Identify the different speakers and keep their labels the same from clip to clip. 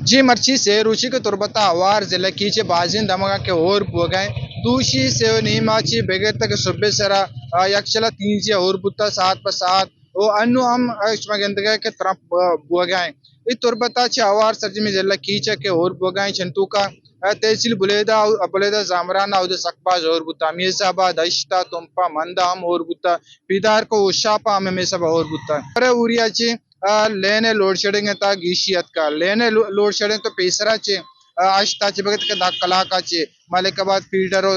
Speaker 1: जी मर्ची से रुचि के तुरबता आवार जिले कीचे बाजिन दमगा के और बोगाए तूशी से नीमाची बेगेर तक सुबह सरा यक्षला तीन जी और बुत्ता सात पर सात ओ अनु हम गंदगा के तरफ बोगाए इस तुरबता चे आवार सर्जी में जिले कीचे के और बोगाए चंतु का तहसील बुलेदा बुलेदा जामराना उधर सकबाज और बुत्ता मीसाबा दश्ता तुमपा मंदा हम और बुत्ता पिदार को उशापा में सब और बुत्ता अरे उरिया चे लेने लोड शेडिंग था गीशियत का लेने लोड शेडिंग तो पेसरा चे आज ताचे बगत के दाग कला चे मालिकाबाद फील्डर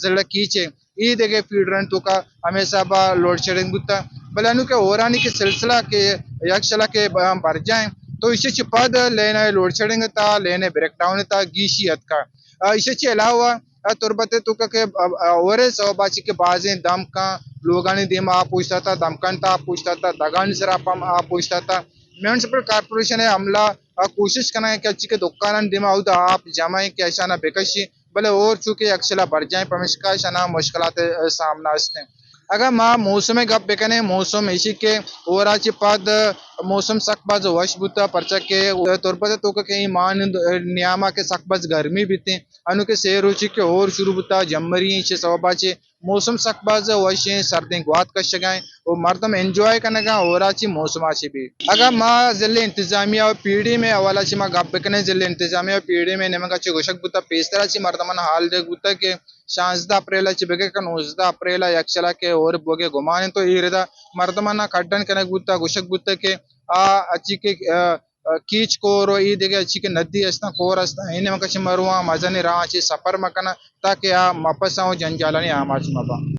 Speaker 1: जिला कीचे ई देखे फील्डर तो का हमेशा बा लोड शेडिंग बुता बलानु के ओरानी के सिलसिला के यक्षला के भर जाए तो इसे चिपद लेने लोड शेडिंग था लेने ब्रेकडाउन था गीशियत का इसे अलावा तुरबते तो के ओरे सौबाची के बाजे दम का लोगानी दिमा आप पूछता था दमकंता आप पूछता था दगान सरापम आप पूछता था म्युनिसिपल कॉर्पोरेशन है हमला कोशिश करना है कि अच्छी के दुकान दिमा उदा आप जमाए कि ऐसा ना बेकशी भले और चूंकि अक्सला बढ़ जाए पमिशका शना मुश्किलात सामना असते अगर माँ मौसम गप बेकने मौसम इसी के ओराची पद मौसम सकबाज वश बुता परचा के तोरपते तो के मान नियामा के सकबाज गर्मी बीते अनु के से रुचि के और शुरू बुता जमरी से सवबाचे मौसम सकबाज वश सर्दी ग्वात कशगाए वो मर्दम एंजॉय करने का ओराची मौसम आची भी अगर माँ जिले इंतजामिया और पीढ़ी में अवाला ची माँ गप बेकने जिले इंतजामिया और पीढ़ी में नेमका ची घोषक बुता पेस्तरा ची मर्दमन हाल देख बुता के 16 अप्रैल ची बेके का 19 अप्रैल यक्षला के और बोगे गुमाने तो इरदा मर्दमना खड्डन कने गुत्ता घोषक बुता के अच्छी के कीच कोरो ई देगे अच्छी के नदी अस्ता कोर अस्ता इने मकची मरुआ मजनी राची सफर मकना ताकि आ मपसा जंजालनी आमाच मबा